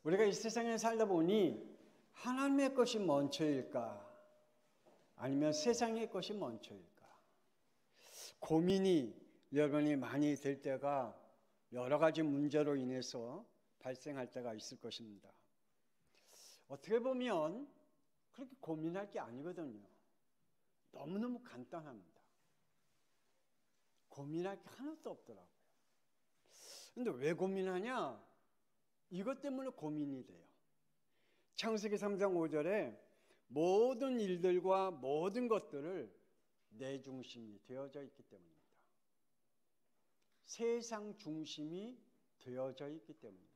우리가 이 세상에 살다 보니 하나님의 것이 먼저일까? 아니면 세상의 것이 먼저일까? 고민이 여러분이 많이 될 때가 여러 가지 문제로 인해서 발생할 때가 있을 것입니다. 어떻게 보면 그렇게 고민할 게 아니거든요. 너무너무 간단합니다. 고민할 게 하나도 없더라고요. 근데 왜 고민하냐? 이것 때문에 고민이 돼요. 창세기 3장 5절에 모든 일들과 모든 것들을 내 중심이 되어져 있기 때문입니다. 세상 중심이 되어져 있기 때문입니다.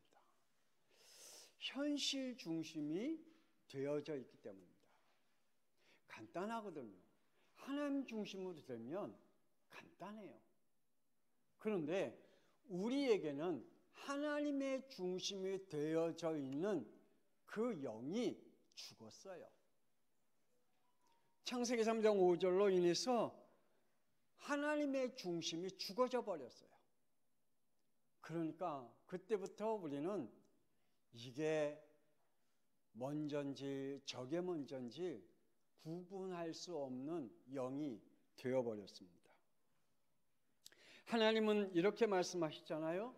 현실 중심이 되어져 있기 때문입니다. 간단하거든요. 하나님 중심으로 되면 간단해요. 그런데 우리에게는 하나님의 중심이 되어져 있는 그 영이 죽었어요. 창세기 3장 5절로 인해서 하나님의 중심이 죽어져 버렸어요. 그러니까 그때부터 우리는 이게 먼저인지 저게 먼저인지 구분할 수 없는 영이 되어버렸습니다. 하나님은 이렇게 말씀하시잖아요.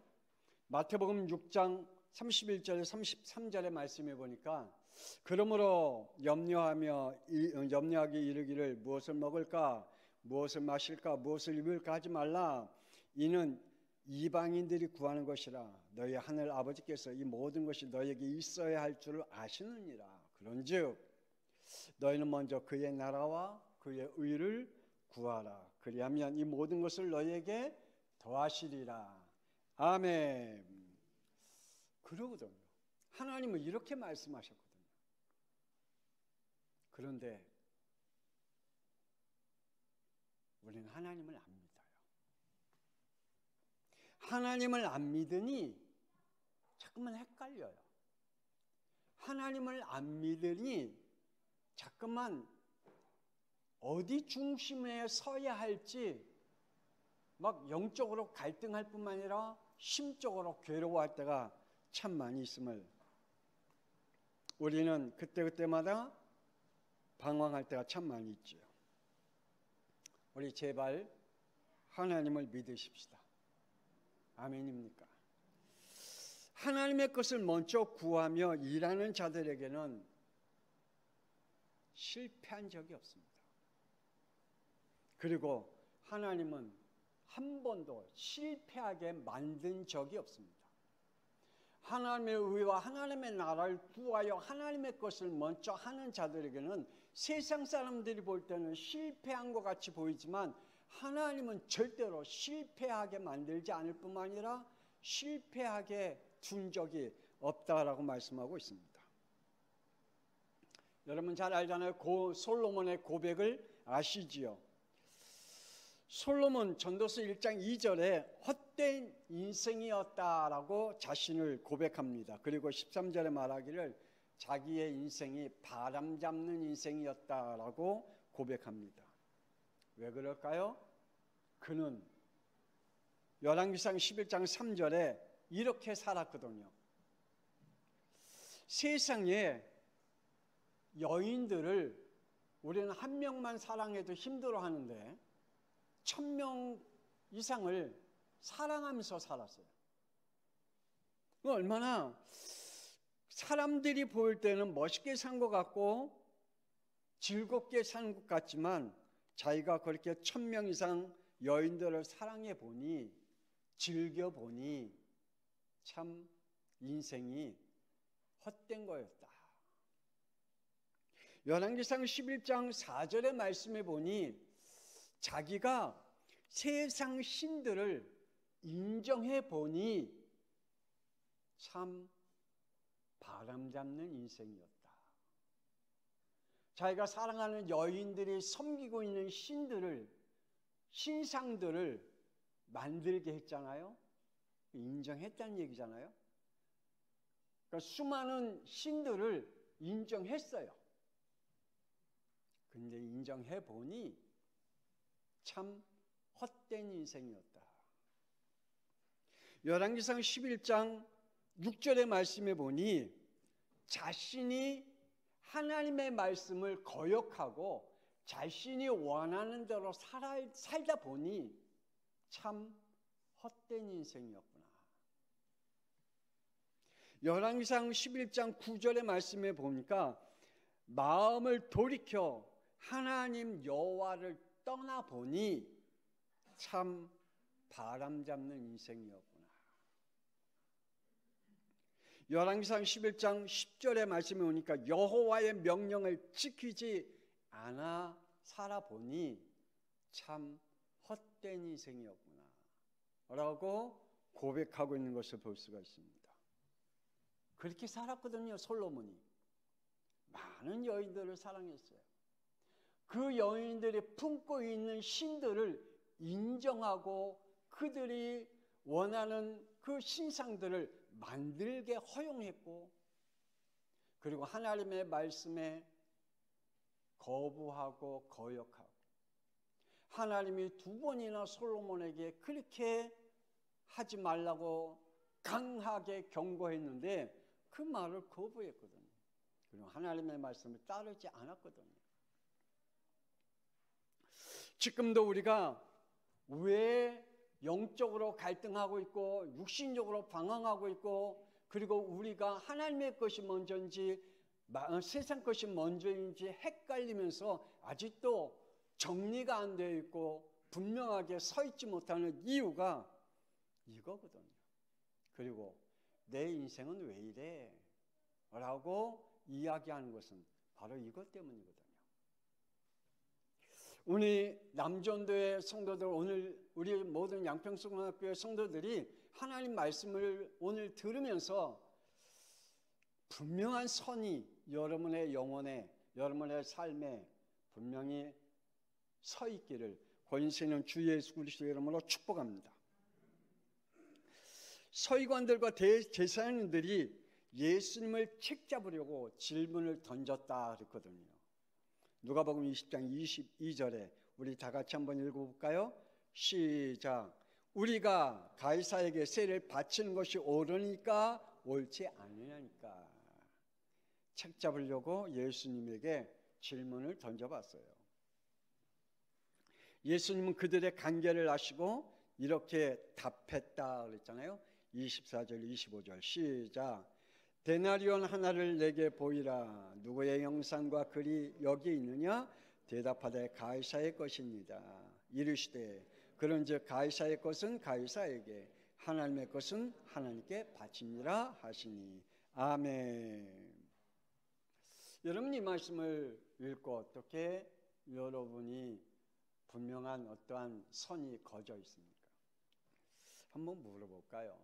마태복음 6장 31절에 33절의 말씀해 보니까 그러므로 염려하기 이르기를 무엇을 먹을까 무엇을 마실까 무엇을 입을까 하지 말라. 이는 이방인들이 구하는 것이라. 너희 하늘 아버지께서 이 모든 것이 너에게 있어야 할 줄을 아시느니라. 그런즉 너희는 먼저 그의 나라와 그의 의를 구하라. 그리하면 이 모든 것을 너희에게 더하시리라. 아멘. 그러거든요. 하나님은 이렇게 말씀하셨거든요. 그런데 우리는 하나님을 안 믿어요. 하나님을 안 믿으니 자꾸만 헷갈려요. 하나님을 안 믿으니 자꾸만 어디 중심에 서야 할지 막 영적으로 갈등할 뿐만 아니라 심적으로 괴로워할 때가 참 많이 있음을 우리는 그때그때마다 방황할 때가 참 많이 있죠. 우리 제발 하나님을 믿으십시다. 아멘입니까? 하나님의 것을 먼저 구하며 일하는 자들에게는 실패한 적이 없습니다. 그리고 하나님은 한 번도 실패하게 만든 적이 없습니다. 하나님의 의와 하나님의 나라를 구하여 하나님의 것을 먼저 하는 자들에게는 세상 사람들이 볼 때는 실패한 것 같이 보이지만 하나님은 절대로 실패하게 만들지 않을 뿐만 아니라 실패하게 둔 적이 없다라고 말씀하고 있습니다. 여러분 잘 알잖아요. 솔로몬의 고백을 아시지요? 솔로몬 전도서 1장 2절에 헛된 인생이었다라고 자신을 고백합니다. 그리고 13절에 말하기를 자기의 인생이 바람 잡는 인생이었다라고 고백합니다. 왜 그럴까요? 그는 열왕기상 11장 3절에 이렇게 살았거든요. 세상에 여인들을 우리는 한 명만 사랑해도 힘들어하는데 1000명 이상을 사랑하면서 살았어요. 얼마나 사람들이 볼 때는 멋있게 산 것 같고 즐겁게 산 것 같지만 자기가 그렇게 1000명 이상 여인들을 사랑해 보니 즐겨 보니 참 인생이 헛된 거였다. 열왕기상 11장 4절의 말씀에 보니 자기가 세상 신들을 인정해 보니 참 바람 잡는 인생이었다. 자기가 사랑하는 여인들이 섬기고 있는 신상들을 만들게 했잖아요. 인정했다는 얘기잖아요. 그러니까 수많은 신들을 인정했어요. 근데 인정해 보니 참 헛된 인생이었다. 열왕기상 11장 6절의 말씀에 보니 자신이 하나님의 말씀을 거역하고 자신이 원하는 대로 살다 보니 참 헛된 인생이었구나. 열왕기상 11장 9절의 말씀에 보니까 마음을 돌이켜 하나님 여호와를 떠나보니 참 바람잡는 인생이었구나. 열왕기상 11장 10절의 말씀에 오니까 여호와의 명령을 지키지 않아 살아보니 참 헛된 인생이었구나 라고 고백하고 있는 것을 볼 수가 있습니다. 그렇게 살았거든요. 솔로몬이 많은 여인들을 사랑했어요. 그 여인들이 품고 있는 신들을 인정하고 그들이 원하는 그 신상들을 만들게 허용했고, 그리고 하나님의 말씀에 거부하고 거역하고, 하나님이 2번이나 솔로몬에게 그렇게 하지 말라고 강하게 경고했는데 그 말을 거부했거든요. 그리고 하나님의 말씀을 따르지 않았거든요. 지금도 우리가 왜 영적으로 갈등하고 있고 육신적으로 방황하고 있고, 그리고 우리가 하나님의 것이 먼저인지 세상 것이 먼저인지 헷갈리면서 아직도 정리가 안 되어 있고 분명하게 서 있지 못하는 이유가 이거거든요. 그리고 내 인생은 왜 이래? 라고 이야기하는 것은 바로 이것 때문이거든요. 우리 남전도의 성도들, 오늘 우리 모든 양평수고등학교의 성도들이 하나님 말씀을 오늘 들으면서 분명한 선이 여러분의 영혼에, 여러분의 삶에 분명히 서 있기를 권세 있는 주 예수 그리스도의 이름으로 축복합니다. 서기관들과 대제사장들이 예수님을 책잡으려고 질문을 던졌다 그랬거든요. 누가복음 20장 22절에 우리 다 같이 한번 읽어볼까요? 시작. 우리가 가이사에게 세를 바치는 것이 옳으니까 옳지 않으냐니까. 책잡으려고 예수님에게 질문을 던져봤어요. 예수님은 그들의 간계를 아시고 이렇게 답했다 그랬잖아요. 24절 25절 시작. 데나리온 하나를 내게 보이라. 누구의 형상과 글이 여기 있느냐? 대답하되 가이사의 것입니다. 이르시되 그런즉 가이사의 것은 가이사에게, 하나님의 것은 하나님께 바치니라 하시니. 아멘. 여러분, 이 말씀을 읽고 어떻게 여러분이 분명한 어떠한 선이 거져 있습니까? 한번 물어볼까요?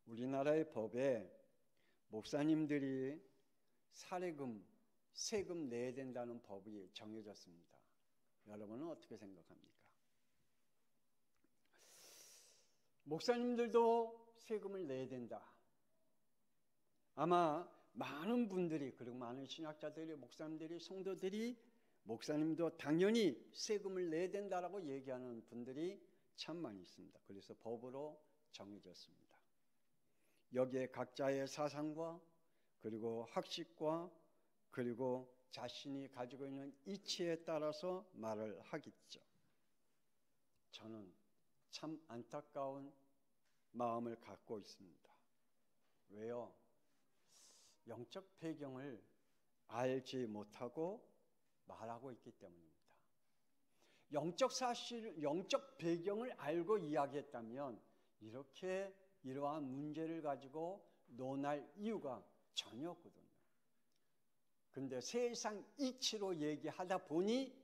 우리나라의 법에 목사님들이 세금 내야 된다는 법이 정해졌습니다. 여러분은 어떻게 생각합니까? 목사님들도 세금을 내야 된다. 아마 많은 분들이, 그리고 많은 신학자들이, 목사님들이, 성도들이 목사님도 당연히 세금을 내야 된다라고 얘기하는 분들이 참 많이 있습니다. 그래서 법으로 정해졌습니다. 여기에 각자의 사상과 그리고 학식과 그리고 자신이 가지고 있는 이치에 따라서 말을 하겠죠. 저는 참 안타까운 마음을 갖고 있습니다. 왜요? 영적 배경을 알지 못하고 말하고 있기 때문입니다. 영적 사실, 영적 배경을 알고 이야기했다면 이러한 문제를 가지고 논할 이유가 전혀 없거든요. 근데 세상 이치로 얘기하다 보니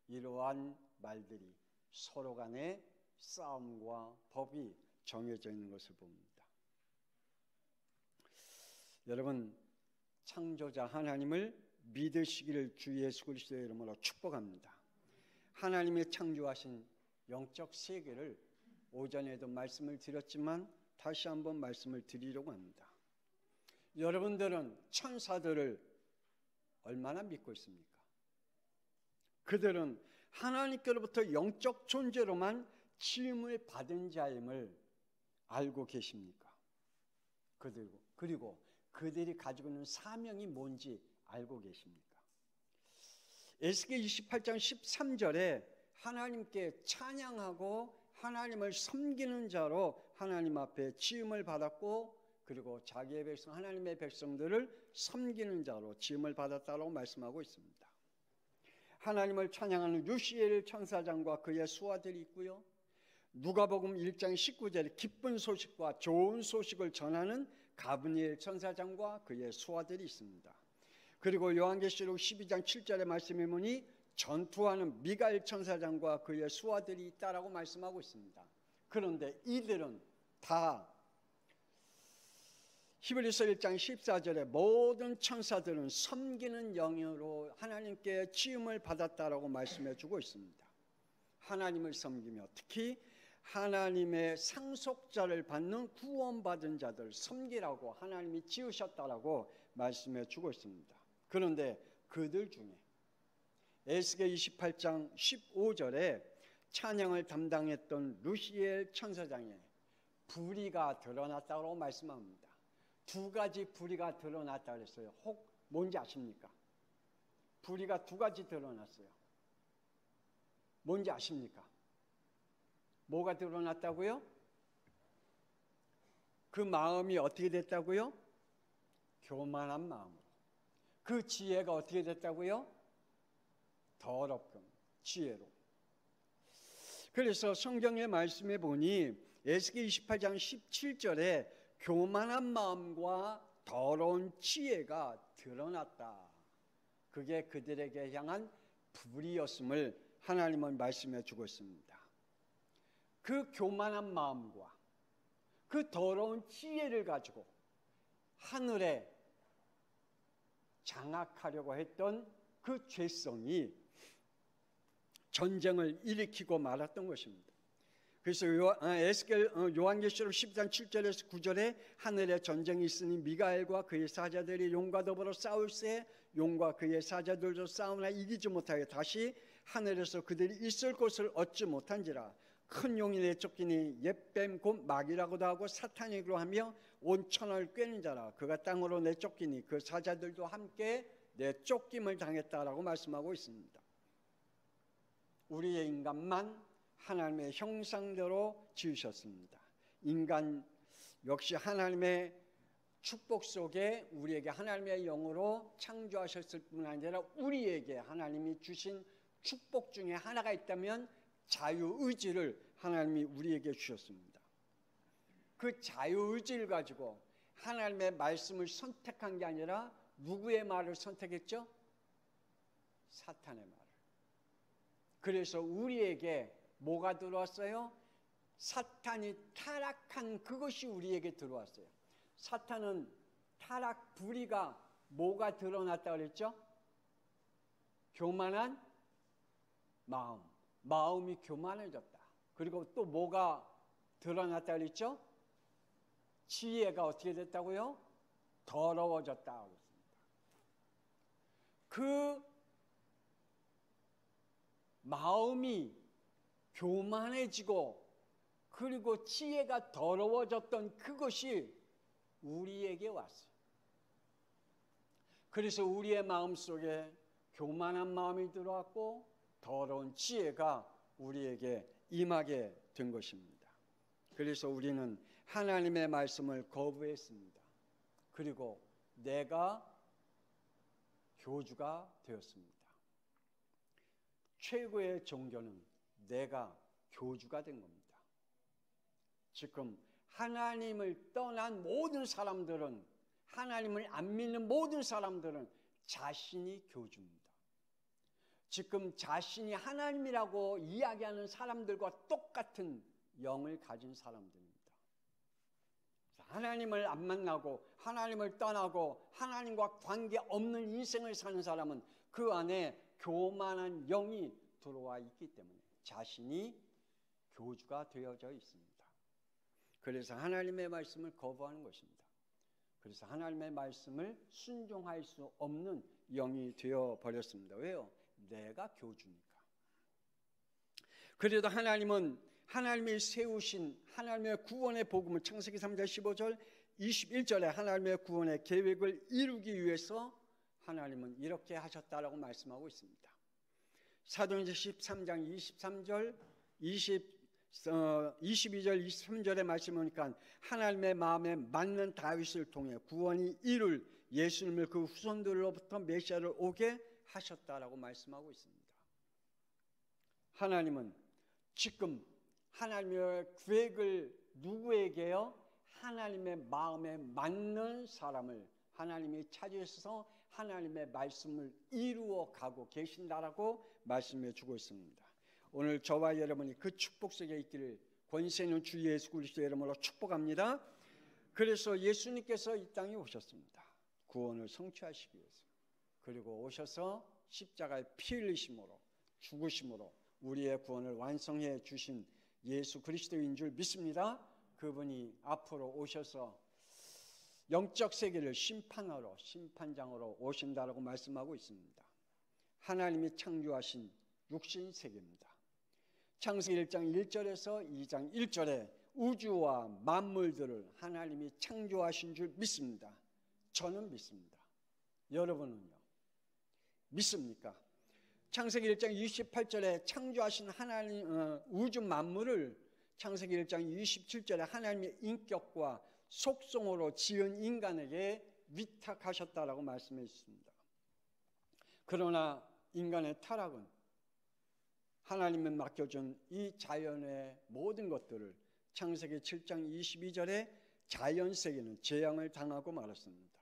이러한 말들이 서로 간의 싸움과 법이 정해져 있는 것을 봅니다. 여러분, 창조자 하나님을 믿으시기를 주 예수 그리스도의 이름으로 축복합니다. 하나님이 창조하신 영적 세계를 오전에도 말씀을 드렸지만 다시 한번 말씀을 드리려고 합니다. 여러분들은 천사들을 얼마나 믿고 있습니까? 그들은 하나님께로부터 영적 존재로만 지음을 받은 자임을 알고 계십니까? 그리고 그들이 가지고 있는 사명이 뭔지 알고 계십니까? 에스겔 28장 13절에 하나님께 찬양하고 하나님을 섬기는 자로 하나님 앞에 지음을 받았고, 그리고 자기의 백성 하나님의 백성들을 섬기는 자로 지음을 받았다고 말씀하고 있습니다. 하나님을 찬양하는 루시엘 천사장과 그의 수하들이 있고요, 누가복음 1장 19절에 기쁜 소식과 좋은 소식을 전하는 가브리엘 천사장과 그의 수하들이 있습니다. 그리고 요한계시록 12장 7절의 말씀에 보니 전투하는 미가엘 천사장과 그의 수하들이 있다라고 말씀하고 있습니다. 그런데 이들은 다 히브리서 1장 14절에 모든 천사들은 섬기는 영으로 하나님께 지음을 받았다라고 말씀해 주고 있습니다. 하나님을 섬기며 특히 하나님의 상속자를 받는 구원받은 자들 섬기라고 하나님이 지으셨다라고 말씀해 주고 있습니다. 그런데 그들 중에 에스겔 28장 15절에 찬양을 담당했던 루시엘 천사장의 불의가 드러났다고 말씀합니다. 두 가지 불의가 드러났다고 했어요. 혹 뭔지 아십니까? 불의가 두 가지 드러났어요. 뭔지 아십니까? 뭐가 드러났다고요? 그 마음이 어떻게 됐다고요? 교만한 마음으로. 그 지혜가 어떻게 됐다고요? 더럽금, 지혜로. 그래서 성경의 말씀에 보니 에스겔 28장 17절에 교만한 마음과 더러운 지혜가 드러났다. 그게 그들에게 향한 불의였음을 하나님은 말씀해 주고 있습니다. 그 교만한 마음과 그 더러운 지혜를 가지고 하늘에 장악하려고 했던 그 죄성이 전쟁을 일으키고 말았던 것입니다. 그래서 요한계시록 10장 7절에서 9절에 하늘에 전쟁이 있으니 미가엘과 그의 사자들이 용과 더불어 싸울세 용과 그의 사자들도 싸우나 이기지 못하게 다시 하늘에서 그들이 있을 곳을 얻지 못한지라. 큰 용이 내쫓기니 옛뱀 곧 마귀라고도 하고 사탄이기로 하며 온 천하를 꿰는 자라. 그가 땅으로 내쫓기니 그 사자들도 함께 내쫓김을 당했다라고 말씀하고 있습니다. 우리의 인간만 하나님의 형상대로 지으셨습니다. 인간 역시 하나님의 축복 속에 우리에게 하나님의 영으로 창조하셨을 뿐 아니라 우리에게 하나님이 주신 축복 중에 하나가 있다면 자유의지를 하나님이 우리에게 주셨습니다. 그 자유의지를 가지고 하나님의 말씀을 선택한 게 아니라 누구의 말을 선택했죠? 사탄의 말을. 그래서 우리에게 뭐가 들어왔어요? 사탄이 타락한 그것이 우리에게 들어왔어요. 사탄은 타락 불의가 뭐가 드러났다고 그랬죠? 교만한 마음. 마음이 교만해졌다. 그리고 또 뭐가 드러났다고 그랬죠? 지혜가 어떻게 됐다고요? 더러워졌다고 했습니다. 그 마음이 교만해지고 그리고 지혜가 더러워졌던 그것이 우리에게 왔어요. 그래서 우리의 마음속에 교만한 마음이 들어왔고 더러운 지혜가 우리에게 임하게 된 것입니다. 그래서 우리는 하나님의 말씀을 거부했습니다. 그리고 내가 교주가 되었습니다. 최고의 종교는 내가 교주가 된 겁니다. 지금 하나님을 떠난 모든 사람들은, 하나님을 안 믿는 모든 사람들은 자신이 교주입니다. 지금 자신이 하나님이라고 이야기하는 사람들과 똑같은 영을 가진 사람들입니다. 하나님을 안 만나고 하나님을 떠나고 하나님과 관계없는 인생을 사는 사람은 그 안에 교만한 영이 들어와 있기 때문에 자신이 교주가 되어져 있습니다. 그래서 하나님의 말씀을 거부하는 것입니다. 그래서 하나님의 말씀을 순종할 수 없는 영이 되어버렸습니다. 왜요? 내가 교주니까. 그래도 하나님은 하나님이 세우신 하나님의 구원의 복음을 창세기 3장 15절 21절에 하나님의 구원의 계획을 이루기 위해서 하나님은 이렇게 하셨다라고 말씀하고 있습니다. 사도행전 13장 23절 22절 23절의 말씀 보니까 하나님의 마음에 맞는 다윗을 통해 구원이 이룰 예수님을 그 후손들로부터 메시아를 오게 하셨다라고 말씀하고 있습니다. 하나님은 지금 하나님의 계획을 누구에게요? 하나님의 마음에 맞는 사람을 하나님이 찾으셔서 하나님의 말씀을 이루어 가고 계신다라고 말씀해 주고 있습니다. 오늘 저와 여러분이 그 축복 속에 있기를 권세 있는 주 예수 그리스도의 이름으로 축복합니다. 그래서 예수님께서 이 땅에 오셨습니다. 구원을 성취하시기 위해서. 그리고 오셔서 십자가에 피 흘리심으로 죽으심으로 우리의 구원을 완성해 주신 예수 그리스도인 줄 믿습니다. 그분이 앞으로 오셔서 영적 세계를 심판하러 심판장으로 오신다라고 말씀하고 있습니다. 하나님이 창조하신 육신 세계입니다. 창세기 1장 1절에서 2장 1절에 우주와 만물들을 하나님이 창조하신 줄 믿습니다. 저는 믿습니다. 여러분은요? 믿습니까? 창세기 1장 28절에 창조하신 하나님 우주 만물을 창세기 1장 27절에 하나님의 인격과 속성으로 지은 인간에게 위탁하셨다라고 말씀해 주십니다. 그러나 인간의 타락은 하나님이 맡겨준 이 자연의 모든 것들을 창세기 7장 22절에 자연세계는 재앙을 당하고 말았습니다.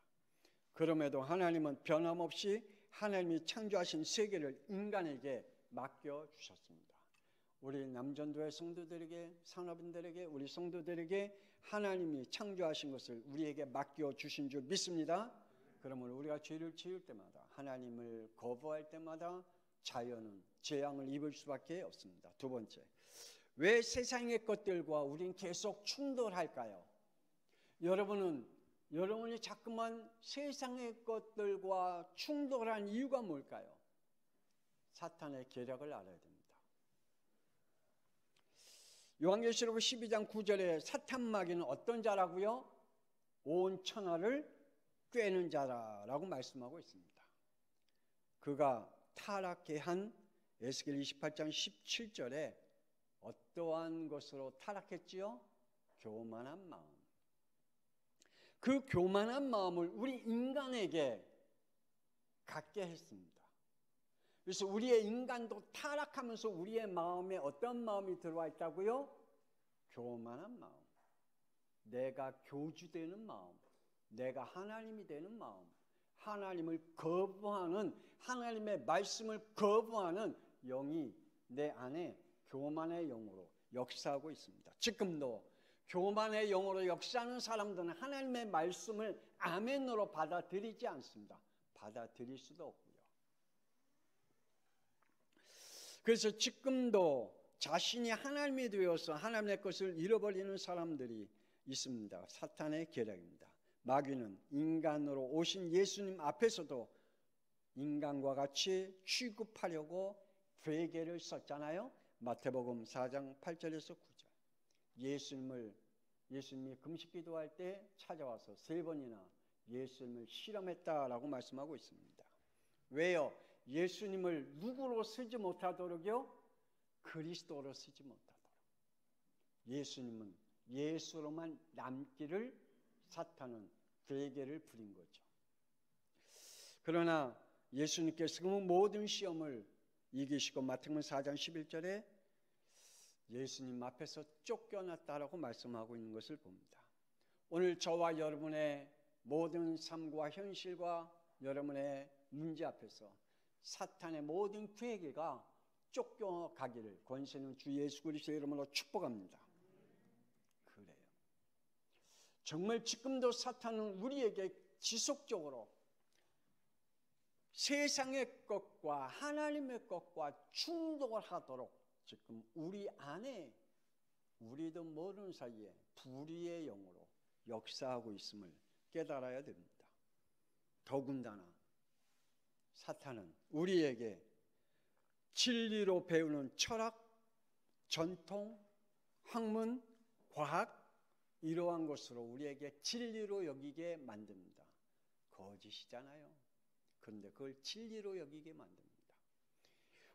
그럼에도 하나님은 변함없이 하나님이 창조하신 세계를 인간에게 맡겨주셨습니다. 우리 남전도의 성도들에게, 산업인들에게, 우리 성도들에게 하나님이 창조하신 것을 우리에게 맡겨주신 줄 믿습니다. 그러면 우리가 죄를 지을 때마다, 하나님을 거부할 때마다 자연은 재앙을 입을 수밖에 없습니다. 두 번째, 왜 세상의 것들과 우린 계속 충돌할까요? 여러분이 자꾸만 세상의 것들과 충돌한 이유가 뭘까요? 사탄의 계략을 알아야 됩니다. 요한계시록 12장 9절에 사탄 마귀는 어떤 자라고요? 온 천하를 꿰는 자라라고 말씀하고 있습니다. 그가 타락케 한 에스겔 28장 17절에 어떠한 것으로 타락했지요? 교만한 마음. 그 교만한 마음을 우리 인간에게 갖게 했습니다. 그래서 우리의 인간도 타락하면서 우리의 마음에 어떤 마음이 들어와 있다고요? 교만한 마음. 내가 교주되는 마음. 내가 하나님이 되는 마음. 하나님을 거부하는, 하나님의 말씀을 거부하는 영이 내 안에 교만의 영으로 역사하고 있습니다. 지금도 교만의 영으로 역사하는 사람들은 하나님의 말씀을 아멘으로 받아들이지 않습니다. 받아들일 수도 없고요. 그래서 지금도 자신이 하나님이 되어서 하나님의 것을 잃어버리는 사람들이 있습니다. 사탄의 계략입니다. 마귀는 인간으로 오신 예수님 앞에서도 인간과 같이 취급하려고 괴계를 썼잖아요. 마태복음 4장 8절에서 9절. 예수님이 금식 기도할 때 찾아와서 3번이나 예수님을 실험했다라고 말씀하고 있습니다. 왜요? 예수님을 누구로 쓰지 못하도록요? 그리스도로 쓰지 못하도록. 예수님은 예수로만 남기를 사탄은 괴계를 부린 거죠. 그러나 예수님께서 그 모든 시험을 이기시고 마태복음 4장 11절에 예수님 앞에서 쫓겨났다라고 말씀하고 있는 것을 봅니다. 오늘 저와 여러분의 모든 삶과 현실과 여러분의 문제 앞에서 사탄의 모든 괴계가 쫓겨가기를 권세는 주 예수 그리스도의 이름으로 축복합니다. 그래요. 정말 지금도 사탄은 우리에게 지속적으로 세상의 것과 하나님의 것과 충돌하도록 지금 우리 안에 우리도 모르는 사이에 불의의 영으로 역사하고 있음을 깨달아야 됩니다. 더군다나 사탄은 우리에게 진리로 배우는 철학, 전통, 학문, 과학 이러한 것으로 우리에게 진리로 여기게 만듭니다. 거짓이잖아요. 그런데 그걸 진리로 여기게 만듭니다.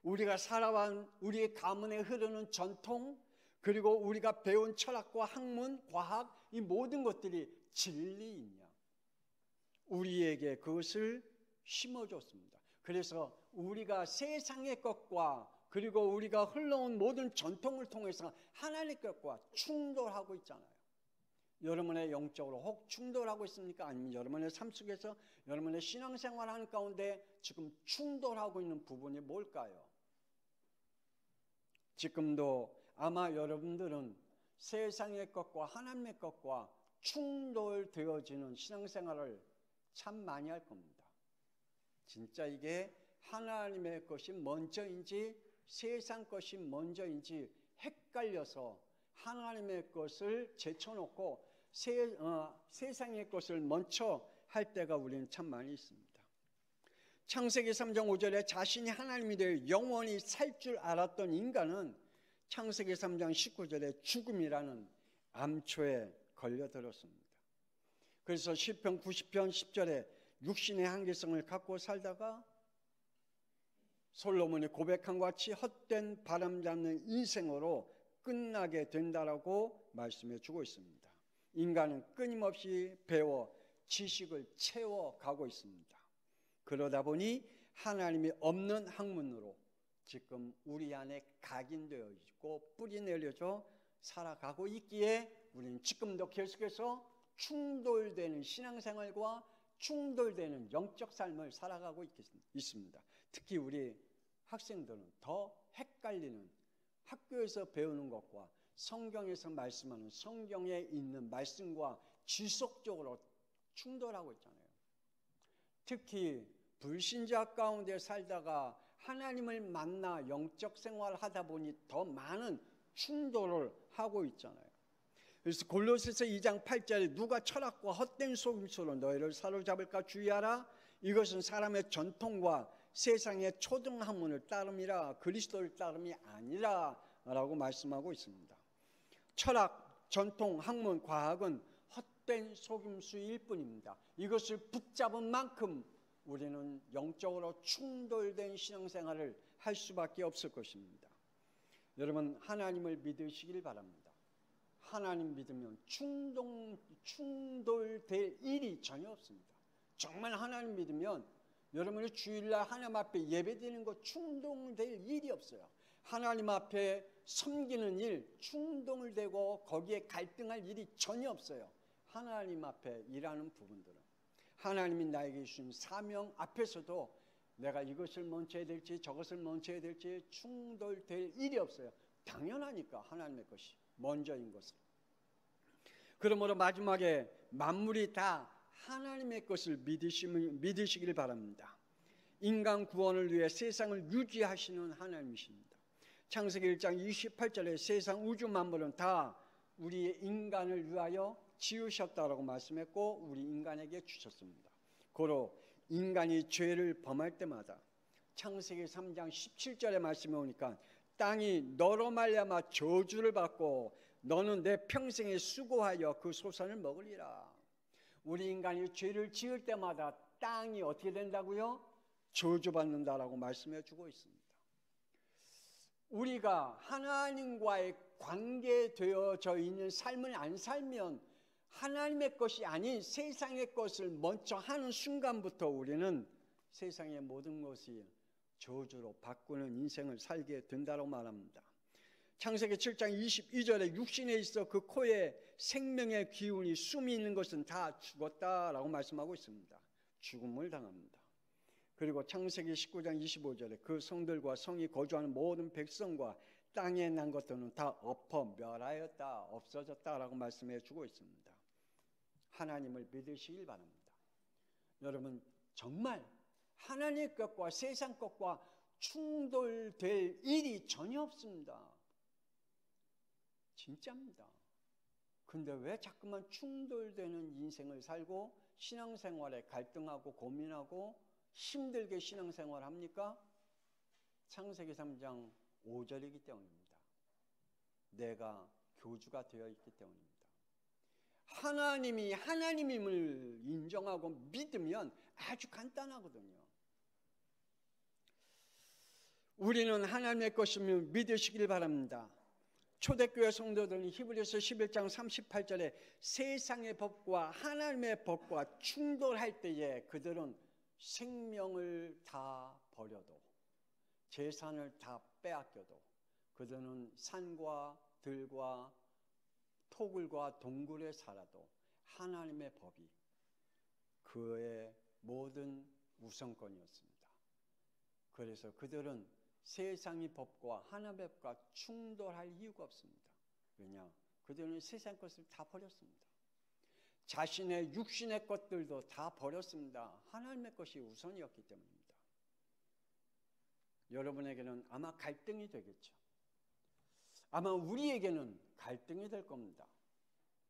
우리가 살아온 우리의 가문에 흐르는 전통, 그리고 우리가 배운 철학과 학문, 과학, 이 모든 것들이 진리이냐, 우리에게 그것을 심어줬습니다. 그래서 우리가 세상의 것과 그리고 우리가 흘러온 모든 전통을 통해서 하나님의 것과 충돌하고 있잖아요. 여러분의 영적으로 혹 충돌하고 있습니까? 아니면 여러분의 삶 속에서 여러분의 신앙생활하는 가운데 지금 충돌하고 있는 부분이 뭘까요? 지금도 아마 여러분들은 세상의 것과 하나님의 것과 충돌되어지는 신앙생활을 참 많이 할 겁니다. 진짜 이게 하나님의 것이 먼저인지 세상 것이 먼저인지 헷갈려서 하나님의 것을 제쳐놓고 세상의 것을 먼저 할 때가 우리는 참 많이 있습니다. 창세기 3장 5절에 자신이 하나님이 되어 영원히 살 줄 알았던 인간은 창세기 3장 19절에 죽음이라는 암초에 걸려들었습니다. 그래서 시편 90편 10절에 육신의 한계성을 갖고 살다가 솔로몬이 고백한 것 같이 헛된 바람 잡는 인생으로 끝나게 된다라고 말씀해 주고 있습니다. 인간은 끊임없이 배워 지식을 채워가고 있습니다. 그러다 보니 하나님이 없는 학문으로 지금 우리 안에 각인되어 있고 뿌리 내려져 살아가고 있기에 우리는 지금도 계속해서 충돌되는 신앙생활과 충돌되는 영적 삶을 살아가고 있습니다. 특히 우리 학생들은 더 헷갈리는, 학교에서 배우는 것과 성경에서 말씀하는 성경에 있는 말씀과 지속적으로 충돌하고 있잖아요. 특히 불신자 가운데 살다가 하나님을 만나 영적 생활을 하다 보니 더 많은 충돌을 하고 있잖아요. 그래서 골로새서 2장 8절에 누가 철학과 헛된 속임수로 너희를 사로잡을까 주의하라. 이것은 사람의 전통과 세상의 초등학문을 따름이라 그리스도를 따름이 아니라 라고 말씀하고 있습니다. 철학, 전통, 학문, 과학은 헛된 속임수일 뿐입니다. 이것을 붙잡은 만큼 우리는 영적으로 충돌된 신앙생활을 할 수밖에 없을 것입니다. 여러분, 하나님을 믿으시길 바랍니다. 하나님 믿으면 충돌될 일이 전혀 없습니다. 정말 하나님 믿으면 여러분이 주일날 하나님 앞에 예배드리는 것 충동될 일이 없어요. 하나님 앞에 섬기는 일, 충동을 되고 거기에 갈등할 일이 전혀 없어요. 하나님 앞에 일하는 부분들은 하나님이 나에게 주신 사명 앞에서도 내가 이것을 먼저 해야 될지 저것을 먼저 해야 될지 충돌될 일이 없어요. 당연하니까 하나님의 것이 먼저인 것을. 그러므로 마지막에 만물이 다 하나님의 것을 믿으시길 바랍니다. 인간 구원을 위해 세상을 유지하시는 하나님이십니다. 창세기 1장 28절에 세상 우주 만물은 다 우리의 인간을 위하여 지으셨다라고 말씀했고 우리 인간에게 주셨습니다. 고로 인간이 죄를 범할 때마다 창세기 3장 17절의 말씀에 오니까 땅이 너로 말미암아 저주를 받고 너는 내 평생에 수고하여 그 소산을 먹으리라. 우리 인간이 죄를 지을 때마다 땅이 어떻게 된다고요? 저주받는다라고 말씀해 주고 있습니다. 우리가 하나님과의 관계되어져 있는 삶을 안 살면 하나님의 것이 아닌 세상의 것을 먼저 하는 순간부터 우리는 세상의 모든 것이 저주로 바꾸는 인생을 살게 된다고 말합니다. 창세기 7장 22절에 육신에 있어 그 코에 생명의 기운이 숨이 있는 것은 다 죽었다라고 말씀하고 있습니다. 죽음을 당합니다. 그리고 창세기 19장 25절에 그 성들과 성이 거주하는 모든 백성과 땅에 난 것들은 다 엎어 멸하였다, 없어졌다라고 말씀해 주고 있습니다. 하나님을 믿으시길 바랍니다. 여러분, 정말 하나님의 것과 세상 것과 충돌될 일이 전혀 없습니다. 진짜입니다. 근데 왜 자꾸만 충돌되는 인생을 살고 신앙생활에 갈등하고 고민하고 힘들게 신앙생활 합니까? 창세기 3장 5절이기 때문입니다. 내가 교주가 되어 있기 때문입니다. 하나님이 하나님임을 인정하고 믿으면 아주 간단하거든요. 우리는 하나님의 것임을 믿으시길 바랍니다. 초대교회 성도들은 히브리서 11장 38절에 세상의 법과 하나님의 법과 충돌할 때에 그들은 생명을 다 버려도, 재산을 다 빼앗겨도, 그들은 산과 들과 토굴과 동굴에 살아도 하나님의 법이 그의 모든 우선권이었습니다. 그래서 그들은 세상의 법과 하나님의 법과 충돌할 이유가 없습니다. 왜냐? 그들은 세상 것을 다 버렸습니다. 자신의 육신의 것들도 다 버렸습니다. 하나님의 것이 우선이었기 때문입니다. 여러분에게는 아마 갈등이 되겠죠. 아마 우리에게는 갈등이 될 겁니다.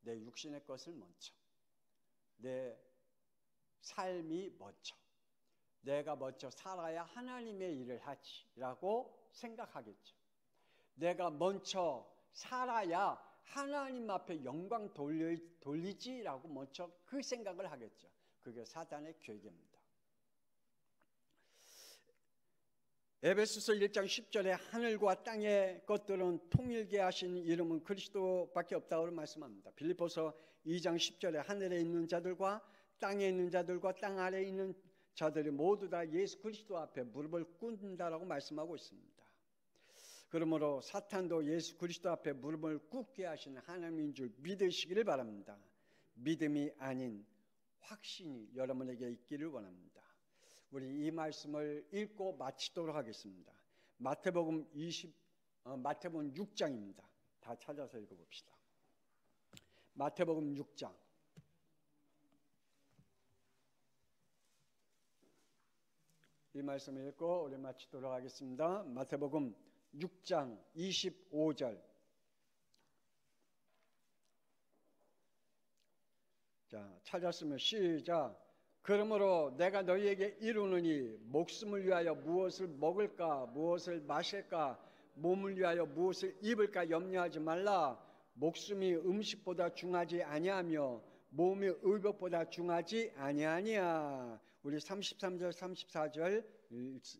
내 육신의 것을 먼저, 내 삶이 먼저, 내가 먼저 살아야 하나님의 일을 하지라고 생각하겠죠. 내가 먼저 살아야 하나님 앞에 영광 돌리지라고 먼저 그 생각을 하겠죠. 그게 사단의 계획입니다. 에베소서 1장 10절에 하늘과 땅의 것들은 통일게 하신 이름은 그리스도밖에 없다고 말씀합니다. 빌립보서 2장 10절에 하늘에 있는 자들과 땅에 있는 자들과 땅 아래에 있는 자들이 모두 다 예수 그리스도 앞에 무릎을 꿇는다라고 말씀하고 있습니다. 그러므로 사탄도 예수 그리스도 앞에 무릎을 꿇게 하시는 하나님인 줄 믿으시기를 바랍니다. 믿음이 아닌 확신이 여러분에게 있기를 원합니다. 우리 이 말씀을 읽고 마치도록 하겠습니다. 마태복음 6장입니다. 다 찾아서 읽어봅시다. 마태복음 6장. 이 말씀을 읽고 우리 마치도록 하겠습니다. 마태복음 6장 25절. 자, 찾았으면 시작. 그러므로 내가 너희에게 이르노니 목숨을 위하여 무엇을 먹을까, 무엇을 마실까, 몸을 위하여 무엇을 입을까 염려하지 말라. 목숨이 음식보다 중하지 아니하며 몸이 의복보다 중하지 아니하니야. 우리 33절 34절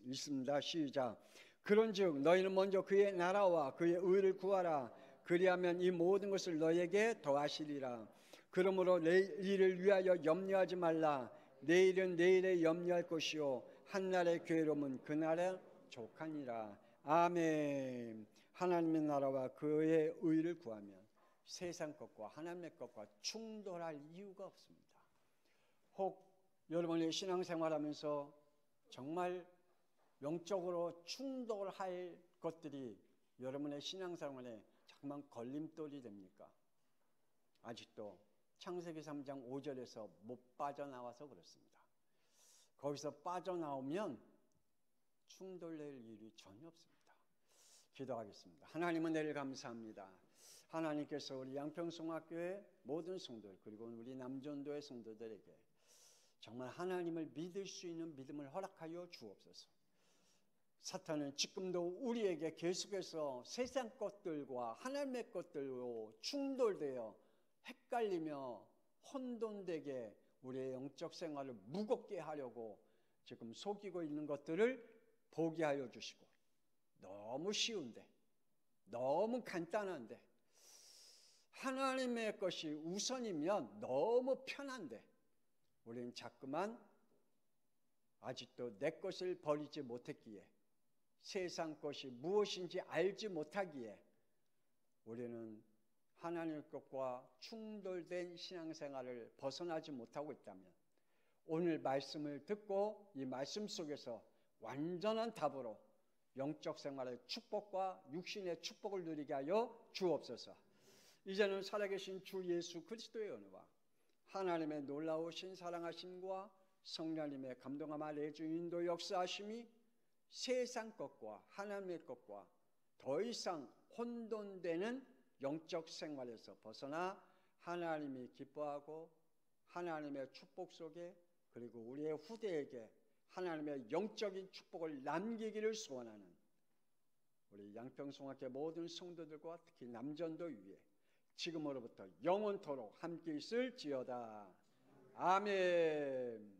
읽습니다. 시작. 그런즉 너희는 먼저 그의 나라와 그의 의를 구하라. 그리하면 이 모든 것을 너희에게 더하시리라. 그러므로 내일을 위하여 염려하지 말라. 내일은 내일에 염려할 것이요 한날의 괴로움은 그날에 족하니라. 아멘. 하나님의 나라와 그의 의를 구하면 세상 것과 하나님의 것과 충돌할 이유가 없습니다. 혹 여러분의 신앙생활하면서 정말 영적으로 충돌할 것들이 여러분의 신앙생활에 잠깐 걸림돌이 됩니까? 아직도 창세기 3장 5절에서 못 빠져나와서 그렇습니다. 거기서 빠져나오면 충돌될 일이 전혀 없습니다. 기도하겠습니다. 하나님은 내일 감사합니다. 하나님께서 우리 양평성학교의 모든 성도들 그리고 우리 남전도의 성도들에게 정말 하나님을 믿을 수 있는 믿음을 허락하여 주옵소서. 사탄은 지금도 우리에게 계속해서 세상 것들과 하나님의 것들로 충돌되어 헷갈리며 혼돈되게 우리의 영적 생활을 무겁게 하려고 지금 속이고 있는 것들을 보게 하여 주시고, 너무 쉬운데, 너무 간단한데, 하나님의 것이 우선이면 너무 편한데 우리는 자꾸만 아직도 내 것을 버리지 못했기에, 세상 것이 무엇인지 알지 못하기에 우리는 하나님의 것과 충돌된 신앙생활을 벗어나지 못하고 있다면, 오늘 말씀을 듣고 이 말씀 속에서 완전한 답으로 영적 생활의 축복과 육신의 축복을 누리게 하여 주옵소서. 이제는 살아계신 주 예수 그리스도의 은혜와 하나님의 놀라우신 사랑하심과 성령님의 감동함과 내주 인도 역사하심이 세상 것과 하나님의 것과 더 이상 혼돈되는 영적 생활에서 벗어나 하나님이 기뻐하고 하나님의 축복 속에, 그리고 우리의 후대에게 하나님의 영적인 축복을 남기기를 소원하는 우리 양평성학교 모든 성도들과 특히 남전도 위에 지금으로부터 영원토록 함께 있을지어다. 아멘.